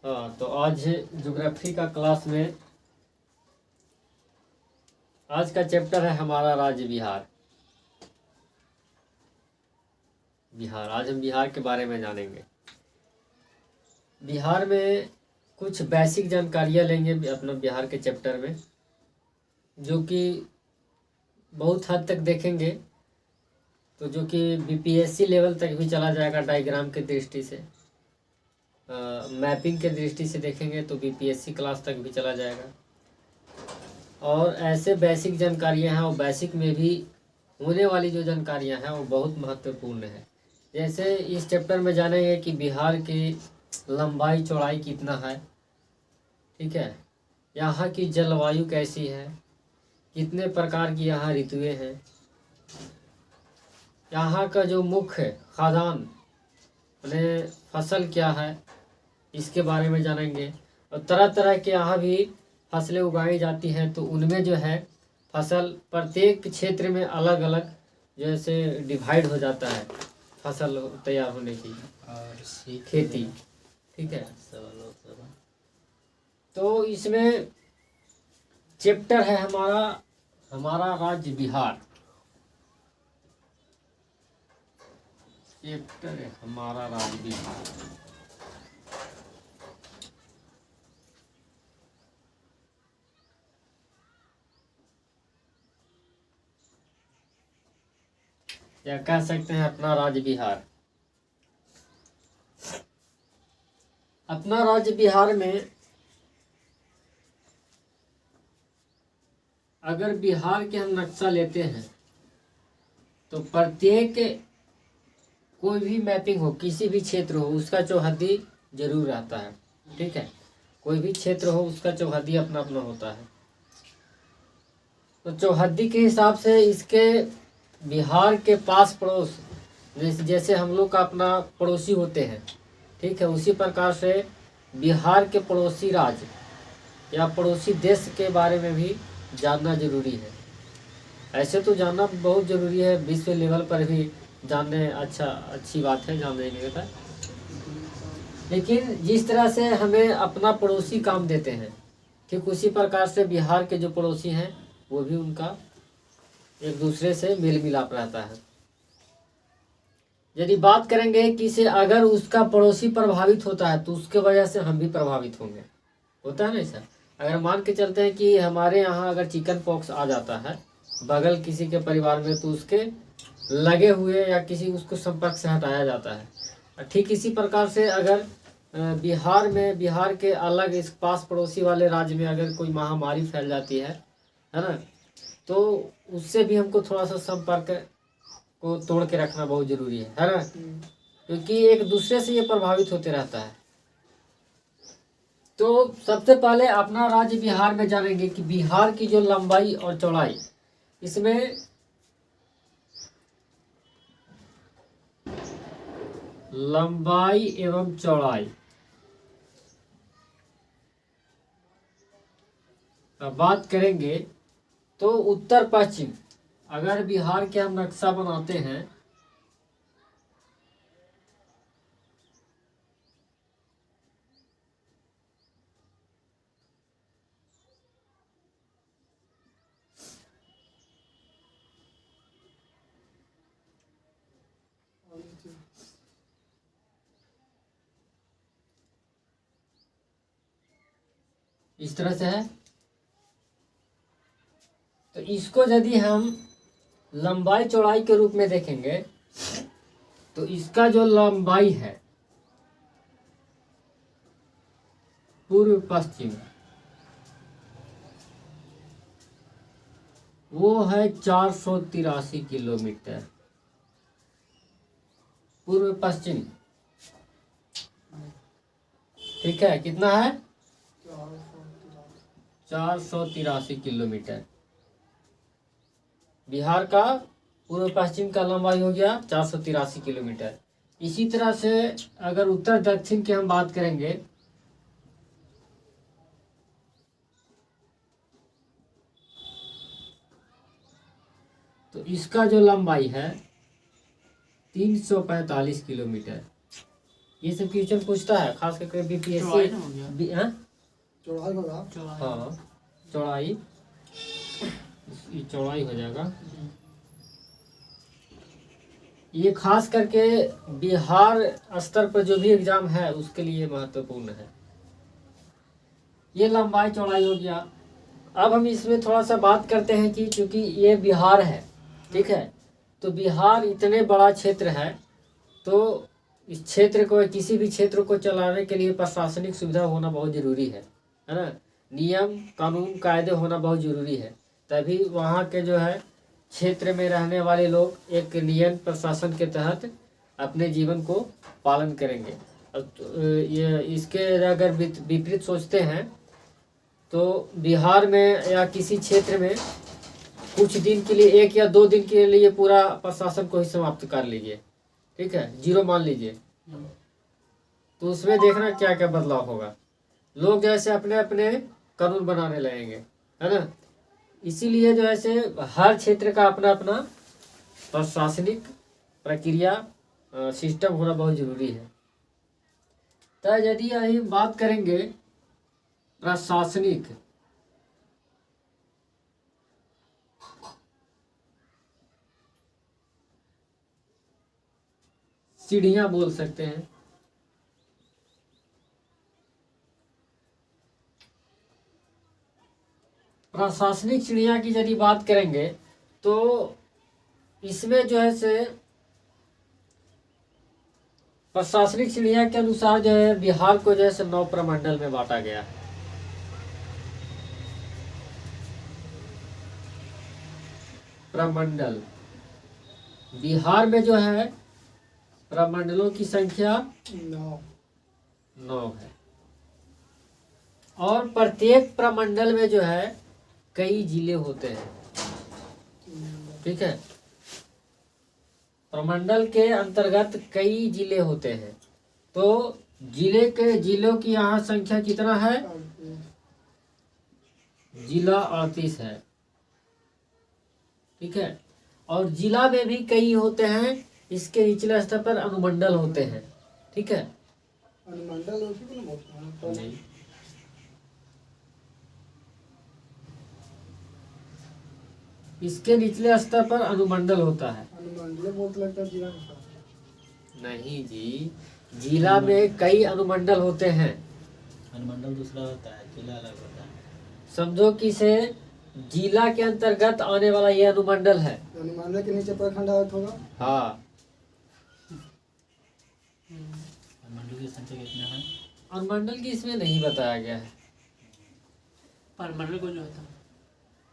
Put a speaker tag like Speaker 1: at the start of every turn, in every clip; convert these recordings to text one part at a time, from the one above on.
Speaker 1: हाँ, तो आज ज्योग्राफी का क्लास में आज का चैप्टर है हमारा राज्य बिहार। आज हम बिहार के बारे में जानेंगे। बिहार में कुछ बेसिक जानकारियाँ लेंगे अपना बिहार के चैप्टर में, जो कि बहुत हद तक देखेंगे तो जो कि बीपीएससी लेवल तक भी चला जाएगा। डायग्राम के दृष्टि से, मैपिंग के दृष्टि से देखेंगे तो बीपीएससी क्लास तक भी चला जाएगा। और ऐसे बेसिक जानकारियां हैं, और बेसिक में भी होने वाली जो जानकारियां हैं वो बहुत महत्वपूर्ण है। जैसे इस चैप्टर में जानेंगे कि बिहार की लंबाई चौड़ाई कितना है, ठीक है, यहाँ की जलवायु कैसी है, कितने प्रकार की यहाँ ऋतुएं हैं, यहाँ का जो मुख्य खाद्यान्न यानी फसल क्या है, इसके बारे में जानेंगे। और तरह तरह के यहाँ भी फसलें उगाई जाती हैं, तो उनमें जो है फसल प्रत्येक क्षेत्र में अलग अलग जैसे डिवाइड हो जाता है फसल तैयार होने की और खेती, ठीक है। तो इसमें चैप्टर है हमारा राज्य बिहार। चैप्टर है हमारा राज्य बिहार। या कह सकते हैं अपना राज्य बिहार। अपना राज्य बिहार में अगर बिहार के हम नक्शा लेते हैं तो प्रत्येक कोई भी मैपिंग हो, किसी भी क्षेत्र हो, उसका चौहद्दी जरूर रहता है, ठीक है। कोई भी क्षेत्र हो उसका चौहद्दी अपना अपना होता है। तो चौहद्दी के हिसाब से इसके बिहार के पास पड़ोस, जैसे हम लोग का अपना पड़ोसी होते हैं, ठीक है, उसी प्रकार से बिहार के पड़ोसी राज्य या पड़ोसी देश के बारे में भी जानना जरूरी है। ऐसे तो जानना बहुत ज़रूरी है, विश्व लेवल पर भी जानने अच्छी बात है, जानने नहीं होता। लेकिन जिस तरह से हमें अपना पड़ोसी काम देते हैं, ठीक उसी प्रकार से बिहार के जो पड़ोसी हैं वो भी उनका एक दूसरे से मेल मिलाप रहता है। यदि बात करेंगे कि से अगर उसका पड़ोसी प्रभावित होता है तो उसके वजह से हम भी प्रभावित होंगे, होता है ना सर। अगर मान के चलते हैं कि हमारे यहाँ अगर चिकन पॉक्स आ जाता है बगल किसी के परिवार में, तो उसके लगे हुए या किसी उसको संपर्क से हटाया जाता है। ठीक इसी प्रकार से अगर बिहार के अलग इस पास पड़ोसी वाले राज्य में अगर कोई महामारी फैल जाती है ना, तो उससे भी हमको थोड़ा सा संपर्क को तोड़ के रखना बहुत जरूरी है ना, क्योंकि एक दूसरे से ये प्रभावित होते रहता है। तो सबसे पहले अपना राज्य बिहार में जानेंगे कि बिहार की जो लंबाई और चौड़ाई, इसमें लंबाई एवं चौड़ाई बात करेंगे तो उत्तर पश्चिम अगर बिहार के हम नक्शा बनाते हैं इस तरह से है, तो इसको यदि हम लंबाई चौड़ाई के रूप में देखेंगे तो इसका जो लंबाई है पूर्व पश्चिम वो है 483 किलोमीटर। पूर्व पश्चिम, ठीक है, कितना है 483 किलोमीटर। बिहार का पूर्व पश्चिम का लंबाई हो गया 483 किलोमीटर। इसी तरह से अगर उत्तर दक्षिण की हम बात करेंगे तो इसका जो लंबाई है 345 किलोमीटर। ये सब क्वेश्चन पूछता है, खास करके बीपीएससी। हाँ चौड़ाई, ये चौड़ाई हो जाएगा। ये खास करके बिहार स्तर पर जो भी एग्जाम है उसके लिए महत्वपूर्ण है। ये लंबाई चौड़ाई हो गया। अब हम इसमें थोड़ा सा बात करते हैं कि चूंकि ये बिहार है, ठीक है, तो बिहार इतने बड़ा क्षेत्र है, तो इस क्षेत्र को, किसी भी क्षेत्र को चलाने के लिए प्रशासनिक सुविधा होना बहुत जरूरी है ना। नियम कानून कायदे होना बहुत जरूरी है, तभी वहाँ के जो है क्षेत्र में रहने वाले लोग एक नियम प्रशासन के तहत अपने जीवन को पालन करेंगे। ये इसके अगर विपरीत सोचते हैं तो बिहार में या किसी क्षेत्र में कुछ दिन के लिए, 1 या 2 दिन के लिए पूरा प्रशासन को ही समाप्त कर लीजिए, ठीक है, जीरो मान लीजिए, तो उसमें देखना क्या क्या बदलाव होगा। लोग जैसे अपने अपने कानून बनाने लगेंगे, है ना। इसीलिए जो है से हर क्षेत्र का अपना अपना प्रशासनिक प्रक्रिया सिस्टम होना बहुत जरूरी है। तो यदि हम बात करेंगे प्रशासनिक, सीढ़ियां बोल सकते हैं, प्रशासनिक सीढ़ियां की यदि बात करेंगे तो इसमें जो है से प्रशासनिक सीढ़ियां के अनुसार जो है बिहार को जो है से 9 प्रमंडल में बांटा गया है। प्रमंडल, बिहार में जो है प्रमंडलों की संख्या 9 है, और प्रत्येक प्रमंडल में जो है कई जिले होते हैं, ठीक है। प्रमंडल के अंतर्गत कई जिले होते हैं, तो जिलों की यहाँ संख्या कितना है? जिला 38 है, ठीक है। और जिला में भी कई होते हैं, इसके निचले स्तर पर अनुमंडल होते हैं, ठीक है।
Speaker 2: अनुमंडल
Speaker 1: नहीं, इसके निचले स्तर पर अनुमंडल होता है।
Speaker 2: अनुमंडल बहुत लगता है जिला
Speaker 1: नहीं जी, जिला में कई अनुमंडल होते हैं।
Speaker 3: अनुमंडल दूसरा होता है, जिला अलग होता है।
Speaker 1: समझो कि से जिला के अंतर्गत आने वाला ये अनुमंडल है।
Speaker 2: अनुमंडल के नीचे प्रखंड आवत होगा।
Speaker 1: हाँ,
Speaker 3: अनुमंडल की संख्या कितना है?
Speaker 1: अनुमंडल की इसमें नहीं बताया गया है।
Speaker 4: प्रमंडल को जो होता है,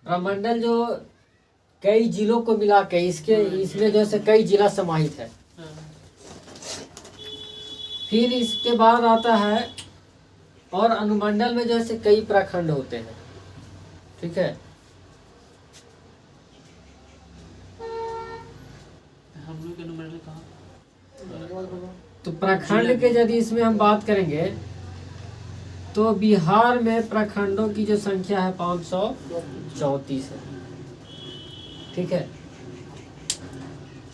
Speaker 1: प्रमंडल जो कई जिलों को मिला के इसमें जो है कई जिला समाहित है। फिर इसके बाद आता है, और अनुमंडल में जो है कई प्रखंड होते हैं, ठीक है।
Speaker 4: हम लोग के अनुमंडल कहाँ?
Speaker 1: तो प्रखंड के यदि इसमें हम बात करेंगे तो बिहार में प्रखंडों की जो संख्या है 534 है, ठीक है।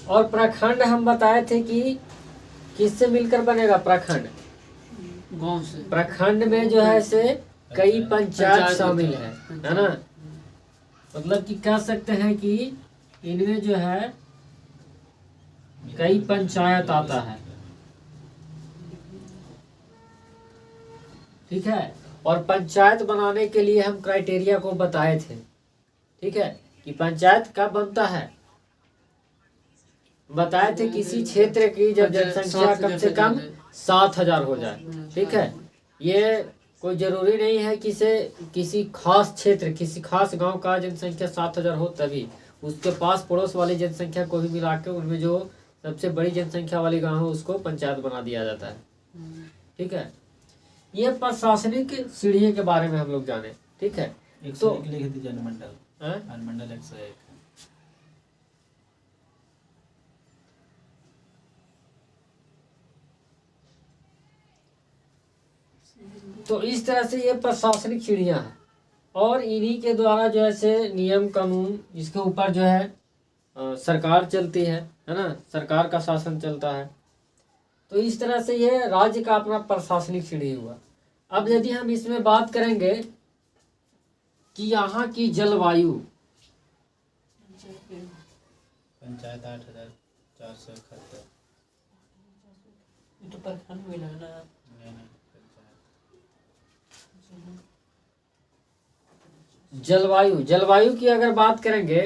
Speaker 1: और प्रखंड हम बताए थे कि किससे मिलकर बनेगा प्रखंड?
Speaker 4: गांव से।
Speaker 1: प्रखंड में जो है से कई पंचायत शामिल है ना। मतलब कि कह सकते हैं कि इनमें जो है कई पंचायत आता है, ठीक है। और पंचायत बनाने के लिए हम क्राइटेरिया को बताए थे, ठीक है, कि पंचायत कब बनता है। बताए थे किसी क्षेत्र की जब जनसंख्या कम से कम 7,000 हो जाए, ठीक है। ये कोई जरूरी नहीं है कि से किसी खास क्षेत्र, किसी खास गांव का जनसंख्या 7,000 हो, तभी उसके पास पड़ोस वाली जनसंख्या को भी मिला के उनमें जो सबसे बड़ी जनसंख्या वाली गांव है उसको पंचायत बना दिया जाता है, ठीक है। ये प्रशासनिक सीढ़ी के बारे में हम लोग जाने, ठीक है।
Speaker 3: 101 लिख दीजिए अनुमंडल।
Speaker 1: हाँ?
Speaker 3: अनुमंडल 101।
Speaker 1: तो इस तरह से ये प्रशासनिक सीढ़ियां हैं, और इन्हीं के द्वारा जो है से नियम कानून, इसके ऊपर जो है सरकार चलती है ना, सरकार का शासन चलता है। तो इस तरह से ये राज्य का अपना प्रशासनिक श्रेणी हुआ। अब यदि हम इसमें बात करेंगे कि यहाँ की जलवायु,
Speaker 3: पंचायत 8,471।
Speaker 4: ये तो प्रखंड में लगा ना।
Speaker 3: नहीं पंचायत।
Speaker 1: जलवायु की अगर बात करेंगे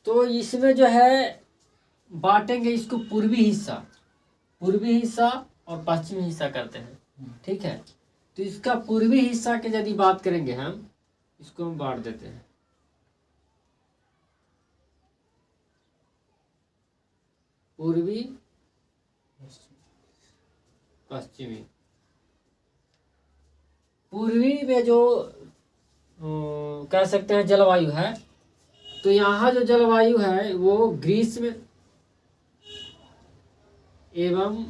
Speaker 1: तो इसमें जो है बांटेंगे इसको पूर्वी हिस्सा और पश्चिमी हिस्सा करते हैं, ठीक है। तो इसका पूर्वी हिस्सा की यदि बात करेंगे हम, इसको हम बांट देते हैं। पूर्वी पश्चिमी। पूर्वी में जो कह सकते हैं जलवायु है, तो यहाँ जो जलवायु है वो ग्रीष्म एवं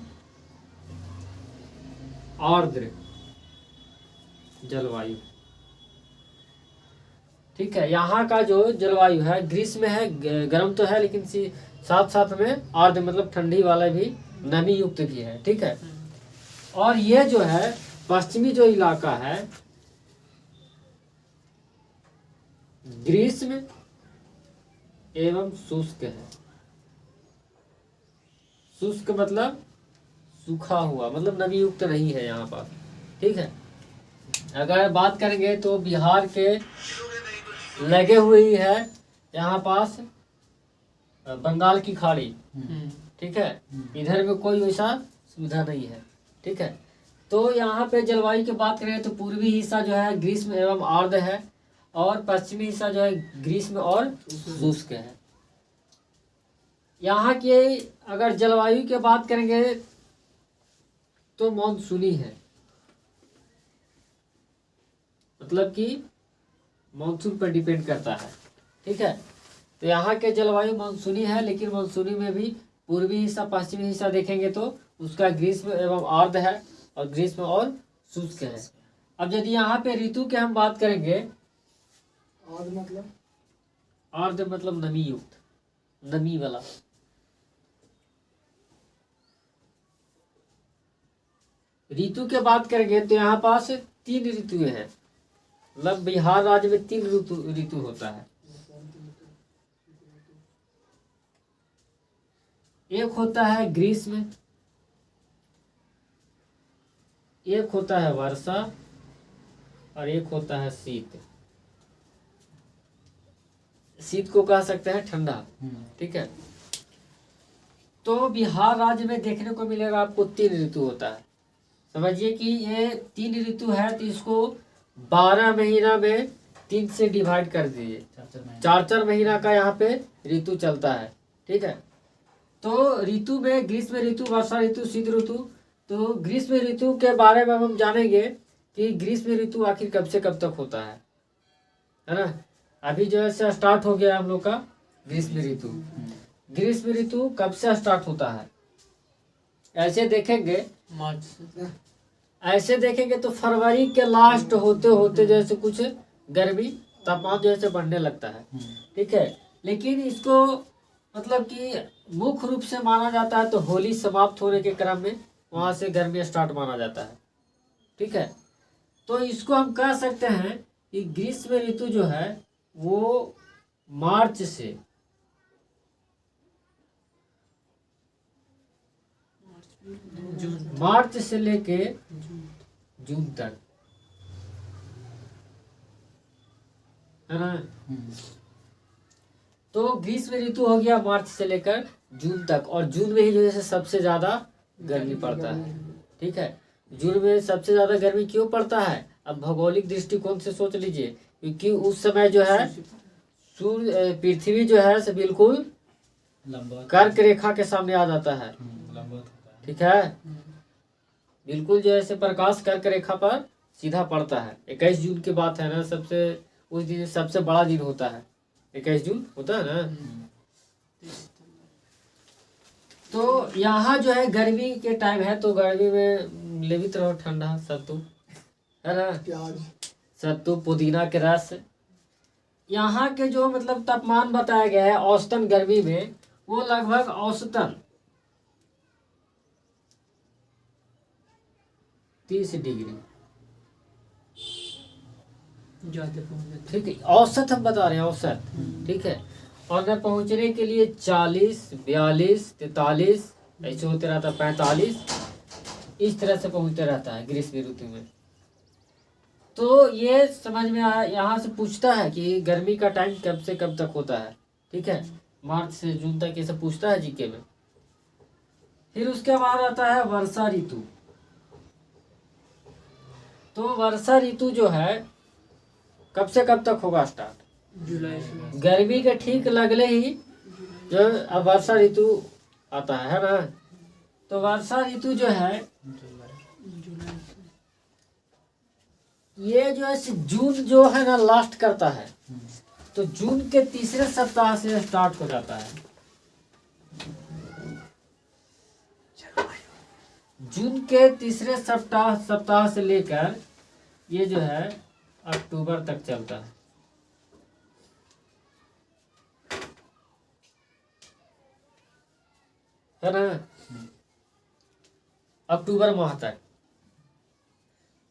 Speaker 1: आर्द्र जलवायु, ठीक है। यहाँ का जो जलवायु है ग्रीष्म है, गर्म तो है लेकिन साथ साथ में आर्द्र मतलब ठंडी वाला भी, नमी युक्त भी है, ठीक है। और ये जो है पश्चिमी जो इलाका है ग्रीष्म एवं शुष्क है। शुष्क मतलब सूखा हुआ, मतलब नमी युक्त नहीं है यहाँ पर, ठीक है। अगर बात करेंगे तो बिहार के लगे हुई है यहाँ पास बंगाल की खाड़ी, ठीक है। इधर में कोई वैसा सुविधा नहीं है, ठीक है। तो यहाँ पे जलवायु की बात करें तो पूर्वी हिस्सा जो है ग्रीष्म एवं आर्द्र है और पश्चिमी हिस्सा जो है ग्रीष्म और शुष्क है। यहाँ की अगर जलवायु की बात करेंगे तो मानसूनी है, मतलब कि मानसून पर डिपेंड करता है, ठीक है। तो यहाँ के जलवायु मानसूनी है, लेकिन मानसूनी में भी पूर्वी हिस्सा पश्चिमी हिस्सा देखेंगे तो उसका ग्रीष्म एवं आर्द्र है और ग्रीष्म और शुष्क है। अब यदि यहाँ पे ऋतु के हम बात करेंगे, आर्द्र मतलब नमी युक्त, नमी वाला। ऋतु के बात करेंगे तो यहाँ पास 3 ऋतुएं हैं, मतलब बिहार राज्य में 3 ऋतु होता है। एक होता है ग्रीष्म, एक होता है वर्षा और एक होता है शीत। शीत को कह सकते हैं ठंडा, ठीक है। तो बिहार राज्य में देखने को मिलेगा आपको 3 ऋतु होता है। समझिए कि ये 3 ऋतु है तो इसको 12 महीना में 3 से डिवाइड कर दीजिए, 4 महीना का यहाँ पे ऋतु चलता है, ठीक है। तो ऋतु में ग्रीष्म ऋतु, वर्षा ऋतु, शीत ऋतु। तो ग्रीष्म ऋतु के बारे में हम जानेंगे कि ग्रीष्म ऋतु आखिर कब से कब तक होता है ना। अभी जो है स्टार्ट हो गया हम लोग का ग्रीष्म ऋतु। ग्रीष्म ऋतु कब से स्टार्ट होता है? ऐसे देखेंगे
Speaker 4: मार्च से।
Speaker 1: ऐसे देखेंगे तो फरवरी के लास्ट होते होते जैसे कुछ गर्मी तापमान जैसे बढ़ने लगता है, ठीक है। लेकिन इसको मतलब कि मुख्य रूप से माना जाता है तो होली समाप्त होने के क्रम में वहां से गर्मी स्टार्ट माना जाता है, ठीक है। तो इसको हम कह सकते हैं कि ग्रीष्म ऋतु जो है वो मार्च से लेके जून तक है ना। तो ग्रीष्म ऋतु हो गया मार्च से लेकर जून तक, और जून में ही जो है सबसे ज्यादा गर्मी पड़ता है, ठीक है। जून में सबसे ज्यादा गर्मी क्यों पड़ता है? अब भौगोलिक दृष्टिकोण से सोच लीजिए, क्योंकि उस समय जो है सूर्य पृथ्वी जो है से बिल्कुल कर्क रेखा के सामने आ जाता है, ठीक है। बिल्कुल जो है प्रकाश कर्क रेखा पर सीधा पड़ता है। 21 जून की बात है ना, उस दिन सबसे बड़ा दिन होता है, 21 जून होता है ना। तो यहाँ जो है गर्मी के टाइम है तो गर्मी में लेवित रहो ठंडा सत्तू, है ना, सत्तू पुदीना के रस। यहाँ के जो मतलब तापमान बताया गया है औसतन गर्मी में वो लगभग औसतन 30 डिग्री।
Speaker 4: ज्यादा पहुंच जाते
Speaker 1: ठीक है, औसत हम बता रहे हैं, औसत। ठीक है, और न पहुंचने के लिए 40, 42, 43, ऐसे होते रहता है 45, इस तरह से पहुंचते रहता है ग्रीष्म ऋतु में। तो ये समझ में आया। यहाँ से पूछता है कि गर्मी का टाइम कब से कब तक होता है। ठीक है, मार्च से जून तक, ये सब पूछता है जीके में। फिर उसके बाद आता है वर्षा ऋतु। तो वर्षा ऋतु जो है कब से कब तक होगा स्टार्ट?
Speaker 4: जुलाई से
Speaker 1: गर्मी के ठीक लगले ही जो अब वर्षा ऋतु आता है ना। तो वर्षा ऋतु जो है
Speaker 4: जुलाई से
Speaker 1: ये जो है जून जो है ना लास्ट करता है। तो जून के तीसरे सप्ताह से स्टार्ट हो जाता है। जून के तीसरे सप्ताह से लेकर ये जो है अक्टूबर तक चलता है ना। अक्टूबर माह तक,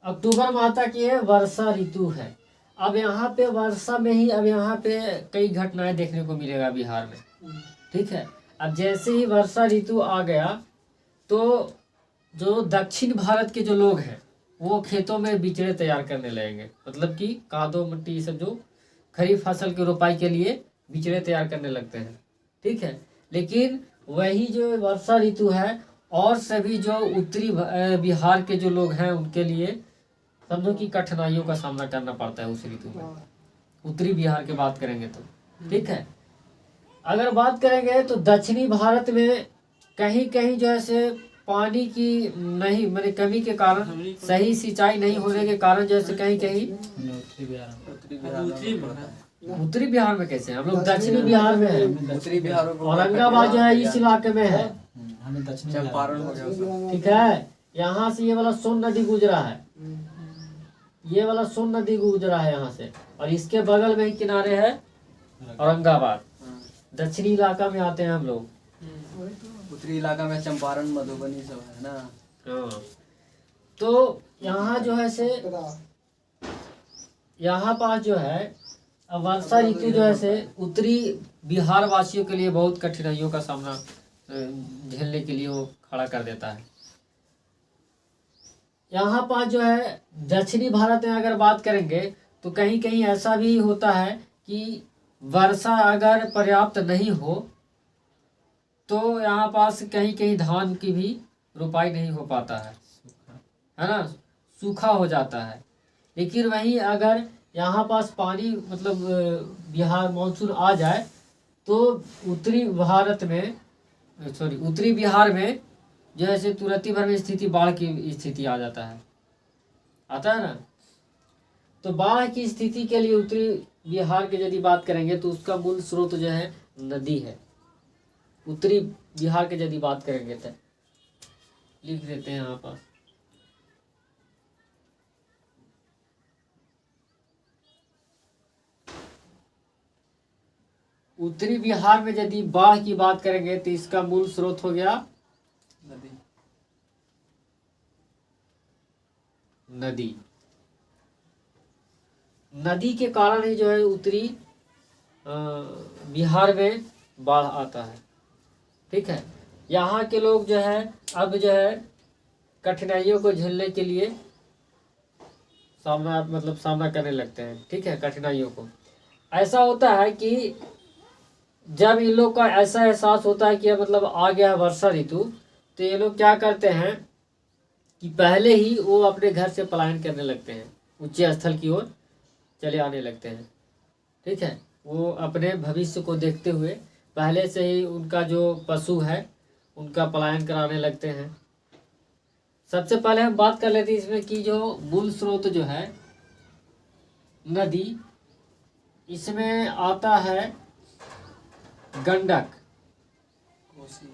Speaker 1: अक्टूबर माह तक ये वर्षा ऋतु है। अब यहाँ पे वर्षा में ही अब यहाँ पे कई घटनाएं देखने को मिलेगा बिहार में। ठीक है, अब जैसे ही वर्षा ऋतु आ गया तो जो दक्षिण भारत के जो लोग हैं वो खेतों में बिचड़े तैयार करने लगेंगे। मतलब कि कादो मिट्टी ये सब जो खरीफ फसल की रोपाई के लिए बिचड़े तैयार करने लगते हैं। ठीक है, लेकिन वही जो वर्षा ऋतु है और सभी जो उत्तरी बिहार के जो लोग हैं उनके लिए समझो कि कठिनाइयों का सामना करना पड़ता है उस ऋतु में। उत्तरी बिहार की बात करेंगे तो। ठीक है, अगर बात करेंगे तो दक्षिणी भारत में कहीं कहीं जो है से पानी की नहीं मैंने कमी के कारण, सही सिंचाई नहीं होने के कारण जो है कहीं कहीं
Speaker 3: उत्तरी बिहार में।
Speaker 1: उत्तरी बिहार में कैसे हैं? हम लोग दक्षिणी बिहार में है।
Speaker 5: उत्तरी बिहार
Speaker 1: औरंगाबाद जो है इस इलाके में है।
Speaker 3: हमें दक्षिण
Speaker 5: चंपारण हो गया।
Speaker 1: ठीक है, यहाँ से ये वाला सोन नदी गुजरा है। ये वाला सोन नदी गुजरा है यहाँ से, और इसके बगल में ही किनारे है औरंगाबाद। दक्षिणी इलाका में आते हैं हम लोग।
Speaker 5: उत्तरी इलाका में चंपारण मधुबनी सब है ना।
Speaker 1: हाँ, तो यहाँ जो है से यहाँ पास जो है अब वर्षा ऋतु जो है से उत्तरी बिहार वासियों के लिए बहुत कठिनाइयों का सामना झेलने के लिए वो खड़ा कर देता है। यहाँ पास जो है दक्षिणी भारत में अगर बात करेंगे तो कहीं कहीं ऐसा भी होता है कि वर्षा अगर पर्याप्त नहीं हो तो यहाँ पास कहीं कहीं धान की भी रोपाई नहीं हो पाता है ना, सूखा हो जाता है। लेकिन वहीं अगर यहाँ पास पानी मतलब बिहार मानसून आ जाए तो उत्तरी बिहार में जो है तुरंत भर में स्थिति बाढ़ की स्थिति आ जाता है, आता है ना। तो बाढ़ की स्थिति के लिए उत्तरी बिहार की यदि बात करेंगे तो उसका मूल स्रोत जो है नदी है। उत्तरी बिहार की यदि बात करेंगे तो लिख देते हैं यहाँ पर। उत्तरी बिहार में यदि बाढ़ की बात करेंगे तो इसका मूल स्रोत हो गया नदी। नदी के कारण ही जो है उत्तरी बिहार में बाढ़ आता है। ठीक है, यहाँ के लोग जो है अब जो है कठिनाइयों को झेलने के लिए सामना करने लगते हैं। ठीक है, कठिनाइयों को ऐसा होता है कि जब इन लोग का ऐसा एहसास होता है कि मतलब आ गया है वर्षा ऋतु, तो ये लोग क्या करते हैं कि पहले ही वो अपने घर से पलायन करने लगते हैं, उच्च स्थल की ओर चले आने लगते हैं। ठीक है, वो अपने भविष्य को देखते हुए पहले से ही उनका जो पशु है उनका पलायन कराने लगते हैं। सबसे पहले हम बात कर लेते हैं इसमें कि जो मूल स्रोत जो है नदी, इसमें आता है गंडक,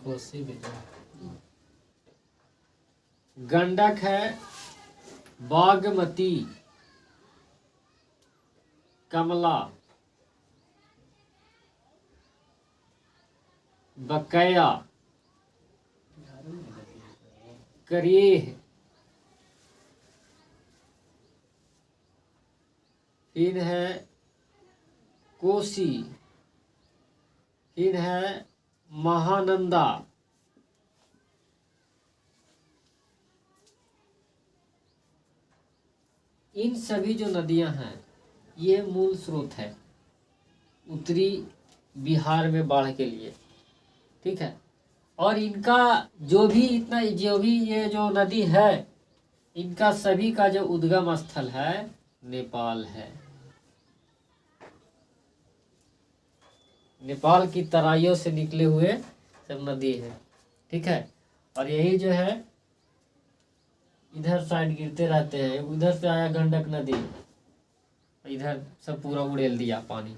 Speaker 3: कोसी भी
Speaker 1: गंडक है, बागमती, कमला, बकैया, करेह, फिर है कोसी, फिर है महानंदा, इन सभी जो नदियां हैं ये मूल स्रोत है उत्तरी बिहार में बाढ़ के लिए। ठीक है, और इनका जो भी ये जो नदी है इनका सभी का जो उद्गम स्थल है नेपाल है। नेपाल की तराइयों से निकले हुए सब नदी है। ठीक है, और यही जो है इधर साइड गिरते रहते हैं। उधर से आया गंडक नदी, इधर सब पूरा उड़ेल दिया पानी।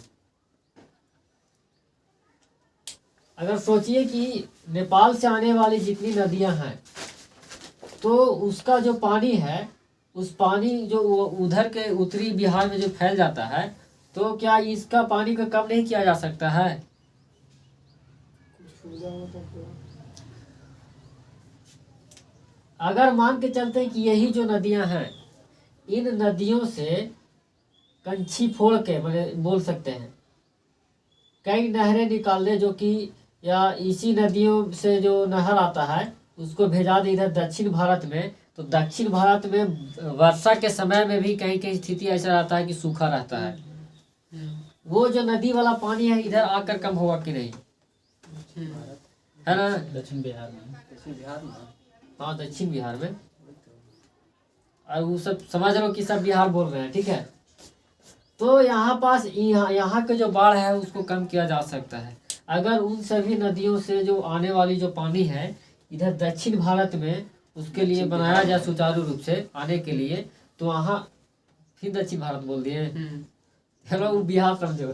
Speaker 1: अगर सोचिए कि नेपाल से आने वाली जितनी नदियां हैं तो उसका जो पानी है, उस पानी जो उधर के उत्तरी बिहार में जो फैल जाता है, तो क्या इसका पानी को कम नहीं किया जा सकता है?
Speaker 2: कुछ सुविधा हो तो पूरा।
Speaker 1: अगर मान के चलते हैं कि यही जो नदियां हैं इन नदियों से कंछी फोड़ के मैंने बोल सकते हैं कई नहरें निकाल दे, जो कि या इसी नदियों से जो नहर आता है उसको भेजा दे इधर दक्षिण भारत में, तो दक्षिण भारत में वर्षा के समय में भी कहीं कहीं स्थिति ऐसा रहता है कि सूखा रहता है। वो जो नदी वाला पानी है इधर आकर कम होगा कि नहीं, है ना?
Speaker 3: दक्षिण बिहार में।
Speaker 5: दक्षिण बिहार में।
Speaker 1: हाँ, दक्षिण बिहार में। और वो सब समझ लो कि सब बिहार बोल रहे हैं। ठीक है, तो यहाँ पास यहाँ के जो बाढ़ है उसको कम किया जा सकता है अगर उन सभी नदियों से जो आने वाली जो पानी है इधर दक्षिण भारत में उसके लिए बनाया जाए सुचारू रूप से आने के लिए। तो वहाँ फिर दक्षिण भारत बोल दिए, चलो वो बिहार समझो।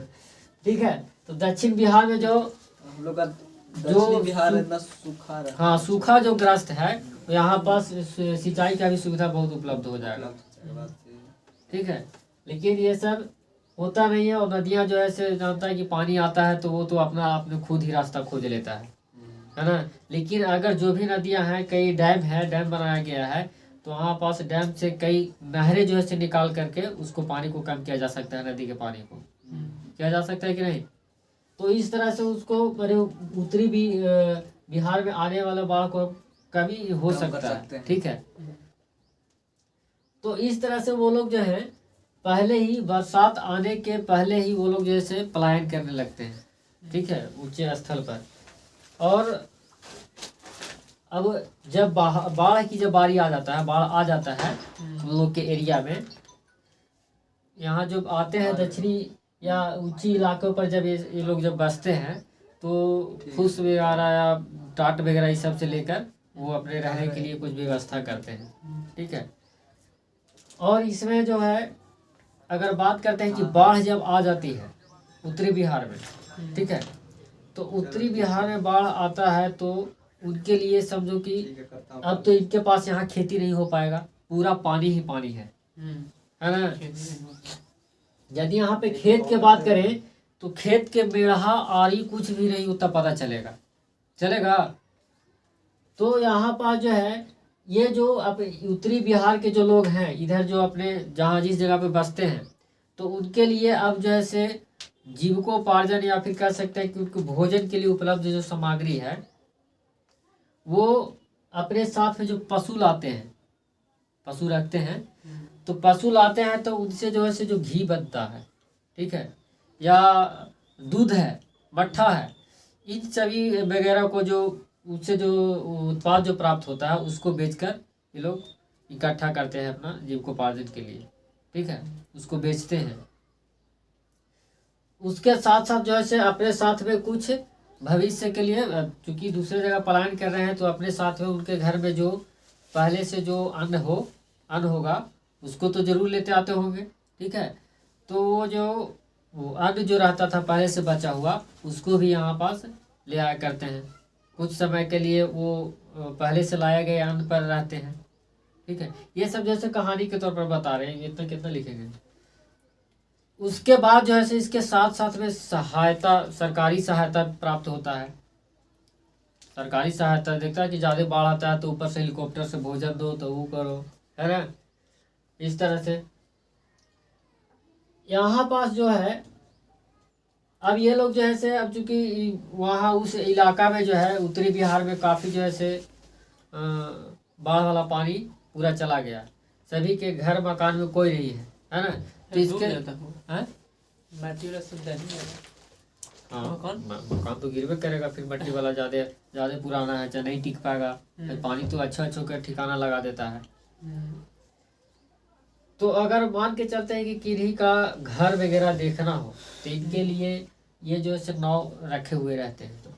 Speaker 1: ठीक है, तो दक्षिण बिहार में जो
Speaker 5: हम लोग का दक्षिणी बिहार इतना सूखा रहा।
Speaker 1: हाँ सूखा जो ग्रस्त है यहाँ पास सिंचाई का भी सुविधा बहुत उपलब्ध हो जाएगा। ठीक है, लेकिन ये सब होता नहीं है। और नदियाँ जो है से जानता है कि पानी आता है तो वो तो अपना आपने खुद ही रास्ता खोज लेता है ना। लेकिन अगर जो भी नदियाँ हैं, कई डैम है, डैम बनाया गया है, तो वहाँ पास डैम से कई नहरें जो है से निकाल करके उसको पानी को कम किया जा सकता है, नदी के पानी को किया जा सकता है कि नहीं। तो इस तरह से उसको मेरे उत्तरी भी बिहार में आने वाले बाढ़ को कमी हो सकता है। ठीक है, तो इस तरह से वो लोग जो है पहले ही बरसात आने के पहले ही वो लोग जैसे पलायन करने लगते हैं। ठीक है, ऊंचे स्थल पर। और अब जब बाढ़ की जब बारी आ जाता है, बाढ़ आ जाता है हम लोग के एरिया में, यहाँ जब आते हैं दक्षिणी या ऊंची इलाकों पर जब ये लोग जब बसते हैं तो फूस वगैरह या टाट वगैरह इस सब से लेकर वो अपने रहने के लिए कुछ व्यवस्था करते हैं। ठीक है, और इसमें जो है अगर बात करते हैं कि बाढ़ जब आ जाती है उत्तरी बिहार में, ठीक है, तो उत्तरी बिहार में बाढ़ आता है तो उनके लिए समझो कि अब तो इनके पास यहाँ खेती नहीं हो पाएगा, पूरा पानी ही पानी है ना। यदि यहाँ पे खेत के बात करें तो खेत के मेढ़ा आरी कुछ भी नहीं उतना पता चलेगा। तो यहाँ पर जो है ये जो उत्तरी बिहार के जो लोग हैं इधर जो अपने जहाँ जिस जगह पे बसते हैं, तो उनके लिए अब जो है से जीविकोपार्जन या फिर कह सकते हैं कि उनको भोजन के लिए उपलब्ध जो सामग्री है वो अपने साथ में जो पशु लाते हैं, पशु रखते हैं, तो पशु लाते हैं तो उनसे जो है से जो घी बनता है, ठीक है, या दूध है, मट्ठा है, इन सभी वगैरह को जो उससे जो उत्पाद जो प्राप्त होता है उसको बेचकर ये लोग इकट्ठा करते हैं अपना जीविकोपार्जन के लिए। ठीक है, उसको बेचते हैं। उसके साथ साथ जो है से अपने साथ में कुछ भविष्य के लिए, चूंकि दूसरे जगह पलायन कर रहे हैं तो अपने साथ में उनके घर में जो पहले से जो अन्न होगा उसको तो जरूर लेते आते होंगे। ठीक है, तो वो अन्न जो रहता था पहले से बचा हुआ उसको भी यहाँ पास ले आया करते हैं। कुछ समय के लिए वो पहले से लाए गए अन्न पर रहते हैं। ठीक है, ये सब जैसे कहानी के तौर पर बता रहे हैं, इतना कितना लिखेंगे। उसके बाद जो है से इसके साथ साथ में सरकारी सहायता प्राप्त होता है। सरकारी सहायता देखता है कि ज़्यादा बाढ़ आता है तो ऊपर से हेलीकॉप्टर से भोजन दो, तो वो करो, है ना। इस तरह से यहाँ पास जो है अब ये लोग जो है से अब चूंकि वहाँ उस इलाका में जो है उत्तरी बिहार में काफ़ी जो है से बाढ़ वाला पानी पूरा चला गया, सभी के घर मकान में कोई नहीं है ना। तो इसके हैं
Speaker 4: माटी वाला सब नहीं है।
Speaker 1: हाँ
Speaker 4: मकान?
Speaker 1: मकान तो गिरवे करेगा, फिर मट्टी वाला ज़्यादा ज़्यादा पुराना है चाहे नहीं टिक पाएगा, फिर पानी तो अच्छा अच्छा का ठिकाना लगा देता है। तो अगर मान के चलते हैं कि किन्हीं का घर वगैरह देखना हो तो इनके लिए ये जो है नाव रखे हुए रहते हैं, तो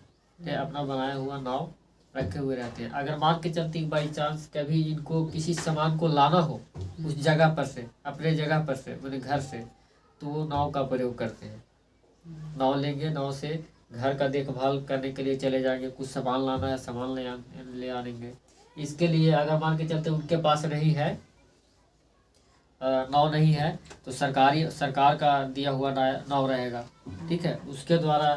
Speaker 1: अपना बनाया हुआ नाव रखे हुए रहते हैं। अगर मान के चलते बाई चांस कभी इनको किसी सामान को लाना हो उस जगह पर से, अपने जगह पर से अपने घर से, तो वो नाव का प्रयोग करते हैं। नाव लेंगे, नाव से घर का देखभाल करने के लिए चले जाएंगे, कुछ सामान लाना है सामान ले आनेंगे। इसके लिए अगर मान के चलते उनके पास नहीं है नाव नहीं है तो सरकार का दिया हुआ नाव रहेगा, ठीक है, उसके द्वारा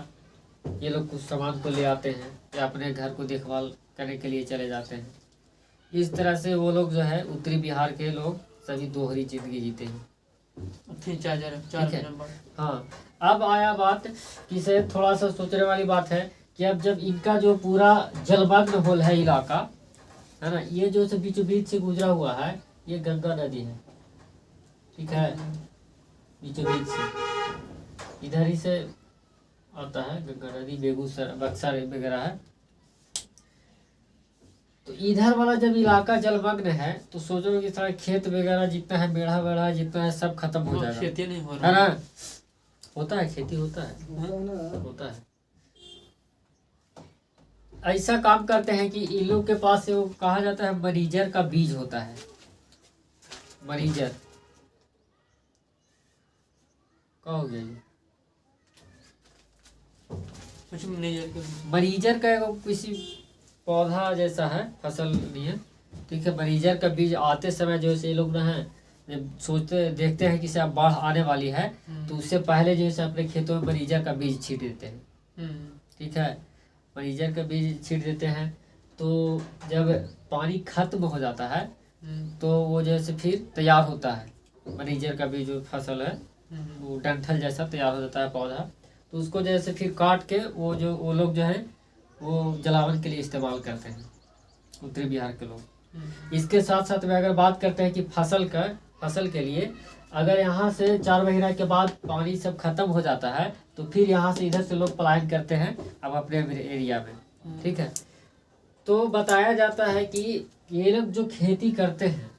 Speaker 1: ये लोग कुछ सामान को ले आते हैं या अपने घर को देखभाल करने के लिए चले जाते हैं। इस तरह से वो लोग जो है उत्तरी बिहार के लोग सभी दोहरी जिंदगी जीते हैं।
Speaker 4: ठीक है।
Speaker 1: हाँ, अब आया बात कि से थोड़ा सा सोचने वाली बात है कि अब जब इनका जो पूरा जलमग्न होल है इलाका है ना, ये जो से बीचों बीच से गुजरा हुआ है, ये गंगा नदी है, ठीक है, बीचों बीच से इधर ही से आता है गंगा नदी, बेगूसराय बक्सर वगैरह है। तो इधर वाला जब इलाका जलमग्न है तो सोचो कि सारे खेत वगैरह जितना है, मेढ़ा वेढ़ा जितना है, सब खत्म हो जाएगा।
Speaker 4: खेती नहीं हो
Speaker 1: है
Speaker 4: रहा
Speaker 1: ना, होता है, खेती होता है,
Speaker 2: ना
Speaker 1: होता है। ऐसा काम करते हैं कि इन लोग के पास से वो कहा जाता है मरीजर का बीज होता है। मरीजर क्या हो गया ये?
Speaker 4: कुछ नहीं है।
Speaker 1: मरीजर का एगो किसी पौधा जैसा है, फसल नहीं है, ठीक है। मरीजर का बीज आते समय जो है ये लोग ना है जब सोचते देखते हैं कि से अब बाढ़ आने वाली है तो उससे पहले जो है अपने खेतों में मरीजर का बीज छींट देते हैं, ठीक है। मरीजर का बीज छींट देते हैं तो जब पानी खत्म हो जाता है तो वो जैसे फिर तैयार होता है। मरीजर का बीज जो फसल है वो डंठल जैसा तैयार हो जाता है पौधा, तो उसको जैसे फिर काट के वो लोग जो है वो जलावन के लिए इस्तेमाल करते हैं उत्तरी बिहार के लोग। इसके साथ साथ में अगर बात करते हैं कि फसल के लिए अगर यहाँ से 4 महीना के बाद पानी सब खत्म हो जाता है तो फिर यहाँ से इधर से लोग पलायन करते हैं अब अपने एरिया में, ठीक है। तो बताया जाता है कि ये लोग जो खेती करते हैं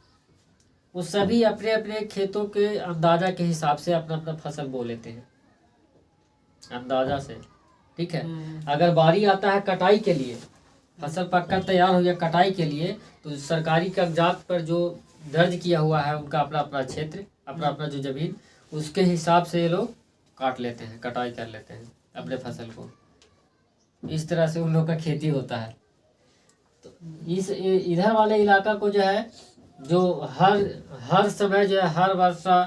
Speaker 1: वो सभी अपने अपने खेतों के अंदाजा के हिसाब से अपना अपना फसल बो लेते हैं, अंदाजा से, ठीक है। अगर बारी आता है कटाई के लिए, फसल पककर तैयार हो गया कटाई के लिए, तो सरकारी कागजात पर जो दर्ज किया हुआ है उनका अपना अपना क्षेत्र, अपना अपना जो जमीन, उसके हिसाब से ये लोग काट लेते हैं, कटाई कर लेते हैं अपने फसल को। इस तरह से उन लोग का खेती होता है। तो इस इधर वाले इलाका को जो है जो हर समय जो है हर वर्षा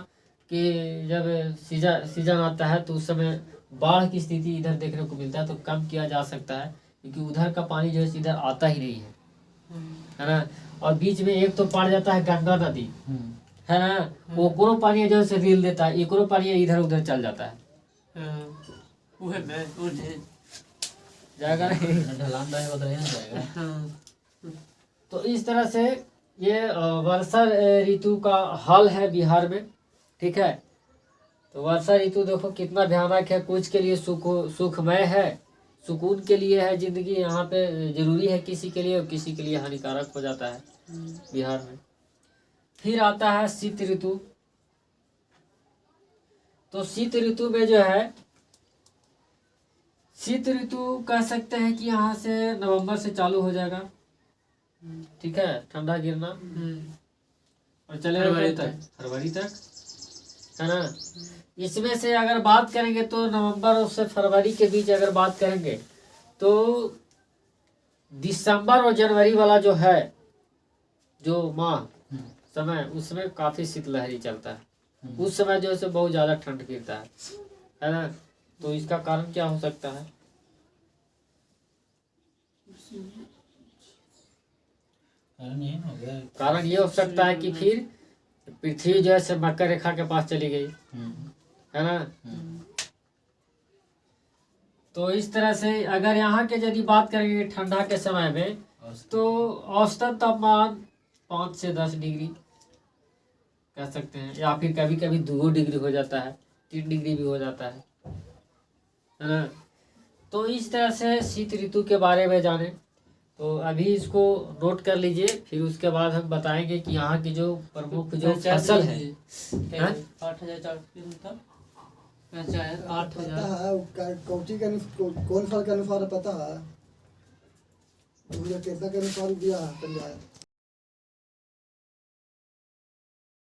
Speaker 1: के जब सीजन आता है तो उस समय बाढ़ की स्थिति इधर देखने को मिलता है, तो कम किया जा सकता है क्योंकि उधर का पानी जो है इधर आता ही नहीं है ना। और बीच में एक तो पड़ जाता है गंगा नदी, है ना, वो कोनो पानी जो है रील देता है, एक पानी इधर उधर चल जाता है, जाएगा नहीं,
Speaker 3: ढलान रहेगा तो नहीं जाएगा।
Speaker 1: तो इस तरह से ये वर्षा ऋतु का हाल है बिहार में, ठीक है। तो वर्षा ऋतु देखो कितना भयानक है, कुछ के लिए सुखमय है, सुकून के लिए है, जिंदगी यहाँ पे जरूरी है किसी के लिए और किसी के लिए हानिकारक हो जाता है बिहार में। फिर आता है शीत ऋतु। तो शीत ऋतु में जो है, शीत ऋतु कह सकते हैं कि यहाँ से नवंबर से चालू हो जाएगा, ठीक है, ठंडा गिरना और चलेगा फरवरी तक, है ना। इसमें से अगर बात करेंगे तो नवंबर और से फरवरी के बीच अगर बात करेंगे तो दिसंबर और जनवरी वाला जो है जो माह समय, उसमें काफी शीतलहरी चलता है। उस समय जो है बहुत ज्यादा ठंड गिरता है ना। तो इसका कारण क्या हो सकता है? कारण ये हो सकता है कि फिर पृथ्वी जो है मकर रेखा के पास चली गई, है ना। तो इस तरह से अगर यहाँ के यदि बात करेंगे ठंडा के समय में तो औसतन तापमान 5 से 10 डिग्री कह सकते हैं, या फिर कभी कभी 2 डिग्री हो जाता है, 3 डिग्री भी हो जाता है ना। तो इस तरह से शीत ऋतु के बारे में जाने, तो अभी इसको नोट कर लीजिए, फिर उसके बाद हम बताएंगे कि यहाँ की जो प्रमुख जो फसल है। हाँ?
Speaker 4: 8,400 था पंचायत,
Speaker 2: पता
Speaker 4: 8,000
Speaker 2: है कौटी का कौन फल के अनुसार पता है? कितना के अनुसार दिया है पंचायत?